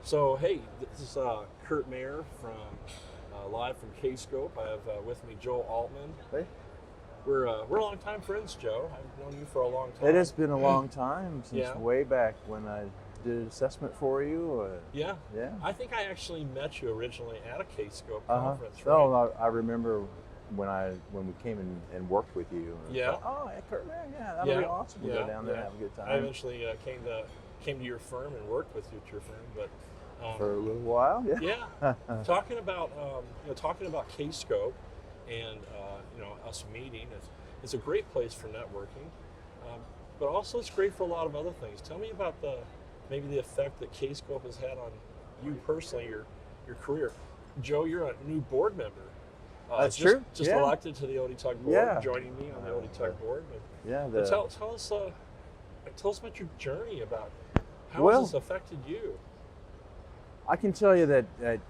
So, hey, this is Kurt Mayer from live from Kscope. I have with me Joe Altman. Hey, We're longtime friends, Joe. I've known you for a long time. it has been a long time since Yeah. way back when I did an assessment for you. Yeah. Yeah. I think I actually met you originally at a Kscope Uh-huh. conference, right? No, I remember when we came in and worked with you. And Yeah. thought, oh, yeah, Kurt, man, yeah, that'll be awesome. We'll go down there and have a good I time eventually came to your firm and worked with you at your firm, but for a little while. Yeah. yeah, talking about Kscope and us meeting. It's a great place for networking, but also it's great for a lot of other things. Tell me about maybe the effect that Kscope has had on you personally, your career. Joe, you're a new board member. That's just, true. Just Yeah. elected to the ODTUG board, Yeah. joining me on the ODTUG board. But Yeah. tell us about your journey, about how Well, has this affected you? I can tell you that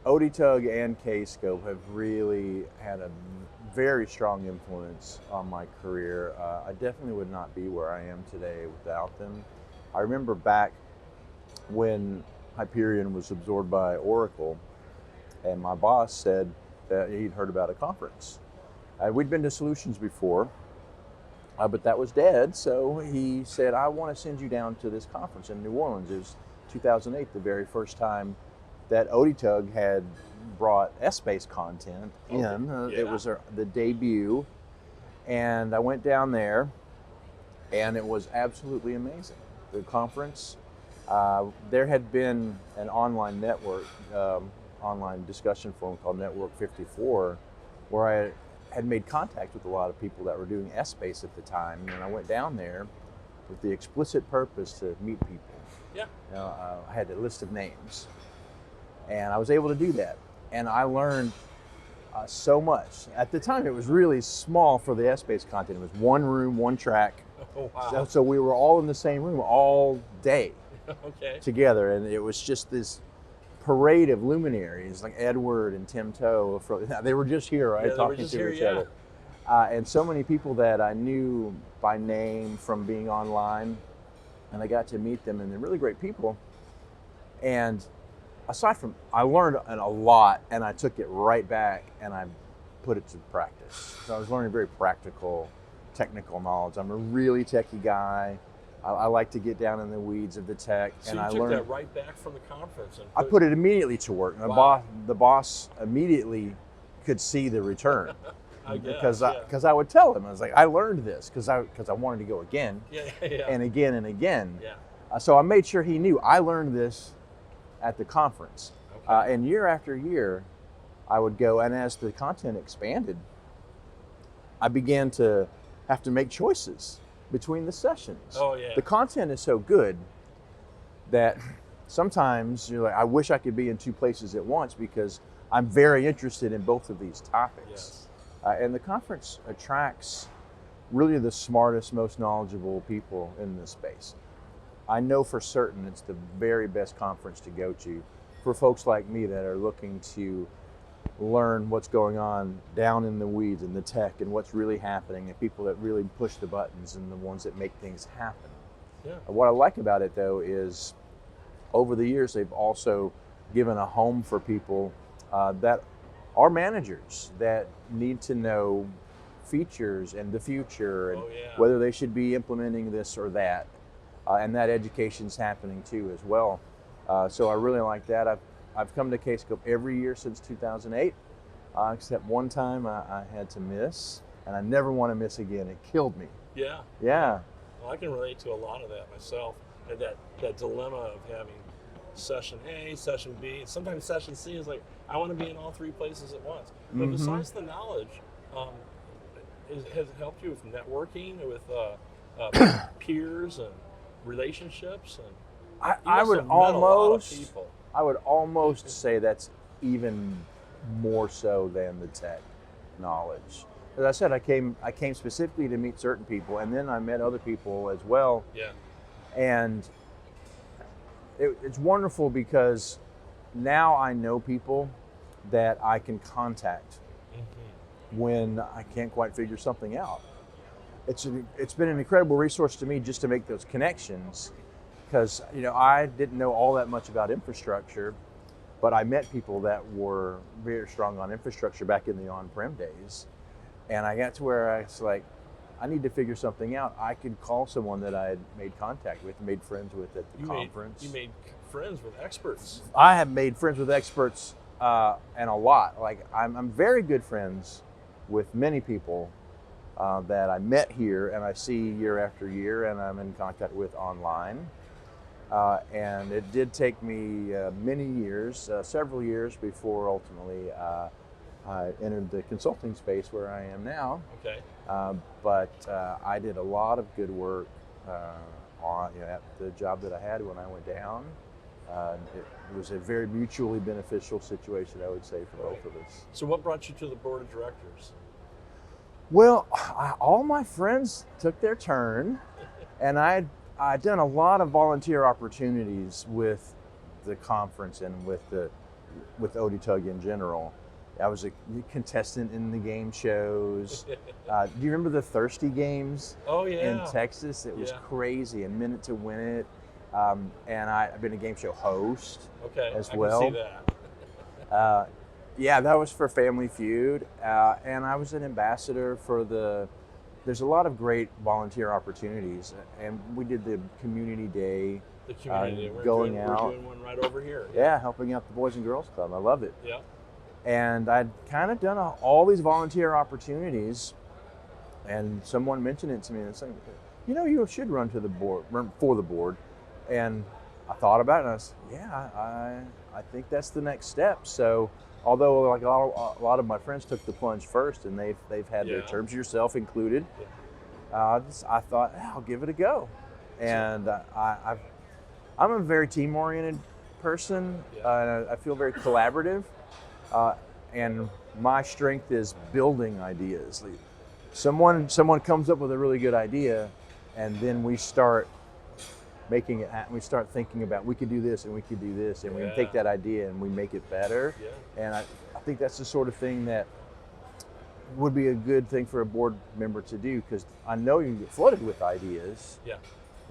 ODTUG and Kscope have really had a very strong influence on my career. I definitely would not be where I am today without them. I remember back when Hyperion was absorbed by Oracle, and my boss said that he'd heard about a conference. We'd been to Solutions before, but that was dead. So he said, I want to send you down to this conference in New Orleans. It was 2008, the very first time that ODTUG had brought S-Space content in. It was the debut. And I went down there, and it was absolutely amazing. The conference, there had been an online network, online discussion forum called Network 54, where I had made contact with a lot of people that were doing S-Space at the time. And I went down there with the explicit purpose to meet people. Yeah. I had a list of names, and I was able to do that. And I learned so much. At the time, it was really small for the S-Space content. It was one room, one track. Oh, wow. So we were all in the same room all day Okay. together, and it was just this parade of luminaries like Edward and Tim Toe. They were just here, right, Yeah, they were talking just to here, each yeah. other. And so many people that I knew by name from being online, and I got to meet them, and they're really great people. And aside from, I learned a lot, and I took it right back and I put it to practice. So I was learning very practical, technical knowledge. I'm a really techie guy. I like to get down in the weeds of the tech. So and you I took learned that right back from the conference and I put it immediately to work. Wow. The boss immediately could see the return. I guess, because I would tell him, I was like, I learned this because I wanted to go again yeah. and again and again. Yeah. So I made sure he knew I learned this at the conference. Okay. And year after year, I would go, and as the content expanded, I began to have to make choices between the sessions. Oh, yeah. The content is so good that sometimes you're like, I wish I could be in two places at once because I'm very interested in both of these topics. Yes. And the conference attracts really the smartest, most knowledgeable people in this space. I know for certain it's the very best conference to go to for folks like me that are looking to learn what's going on down in the weeds and the tech and what's really happening, and people that really push the buttons and the ones that make things happen. Yeah. What I like about it, though, is over the years they've also given a home for people that are managers that need to know features and the future and whether they should be implementing this or that. And that education's happening too as well. So I really like that. I've come to Kscope every year since 2008, except one time I had to miss, and I never want to miss again. It killed me. Yeah. Yeah. Well, I can relate to a lot of that myself. And that dilemma of having session A, session B, sometimes session C is like, I want to be in all three places at once. But besides the knowledge, has it helped you with networking, with peers and relationships? And I would must have met a lot of almost, people. I would almost say that's even more so than the tech knowledge. As I said, I came specifically to meet certain people, and then I met other people as well. Yeah. And it's wonderful because now I know people that I can contact when I can't quite figure something out. It's been an incredible resource to me just to make those connections. because I didn't know all that much about infrastructure, but I met people that were very strong on infrastructure back in the on-prem days, and I got to where I was like, I need to figure something out. I could call someone that I had made contact with, made friends with at the conference. You made friends with experts. I have made friends with experts, and a lot. Like I'm very good friends with many people that I met here and I see year after year, and I'm in contact with online. And it did take me many years, several years before ultimately I entered the consulting space where I am now. Okay. But I did a lot of good work on at the job that I had when I went down. It was a very mutually beneficial situation, I would say, for both of us. So what brought you to the board of directors? Well, all my friends took their turn, and I'd done a lot of volunteer opportunities with the conference and with ODTUG in general. I was a contestant in the game shows. Do you remember the Thirsty Games? Oh, yeah. In Texas? It was crazy, a minute to win it. And I've been a game show host as well. I can see that. Yeah, that was for Family Feud. And I was an ambassador for there's a lot of great volunteer opportunities. And we did the community day. The community day. We're doing one right over here. Yeah, helping out the Boys and Girls Club. I love it. Yeah. And I'd kind of done all these volunteer opportunities, and someone mentioned it to me and said, you should run for the board. And I thought about it, and I said, yeah, I think that's the next step. So although like a lot of my friends took the plunge first, and they've had their terms, yourself included, I thought, I'll give it a go. And I'm a very team-oriented person, and I feel very collaborative. And my strength is building ideas. Someone comes up with a really good idea, and then we start making it happen. We start thinking about, we could do this and we could do this, and we can take that idea and we make it better. Yeah. And I think that's the sort of thing that would be a good thing for a board member to do, because I know you can get flooded with ideas. Yeah.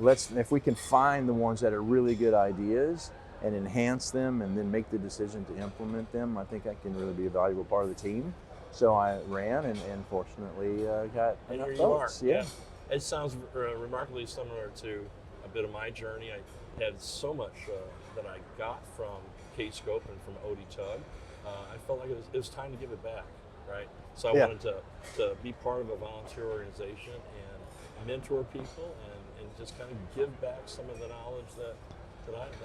If we can find the ones that are really good ideas and enhance them and then make the decision to implement them, I think I can really be a valuable part of the team. So I ran and fortunately got enough votes. Yeah. It sounds remarkably similar to a bit of my journey. I had so much that I got from Kscope and from ODTUG. I felt like it was time to give it back, right? So I wanted to be part of a volunteer organization and mentor people and just kind of give back some of the knowledge that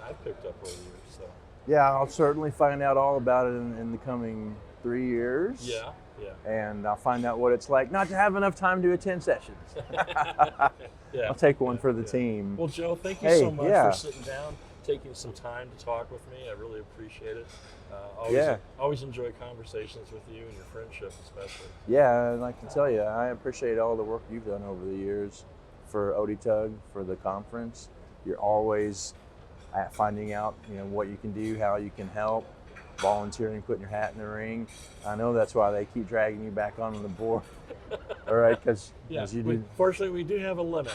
I picked up over the years. So yeah, I'll certainly find out all about it in the coming 3 years. Yeah. And I'll find out what it's like not to have enough time to attend sessions. I'll take one for the team. Well, Joe, thank you so much for sitting down, taking some time to talk with me. I really appreciate it. Always enjoy conversations with you and your friendship especially. Yeah, and I can tell you, I appreciate all the work you've done over the years for ODTUG, for the conference. You're always finding out, what you can do, how you can help, volunteering, putting your hat in the ring. I know that's why they keep dragging you back on the board. All right, because you do. Fortunately, we do have a limit.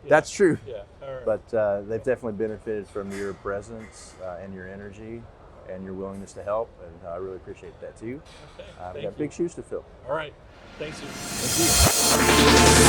That's true. Yeah. All right. But they've definitely benefited from your presence and your energy and your willingness to help, and I really appreciate that too. Okay. I've got big shoes to fill. All right. Thanks. Thank you.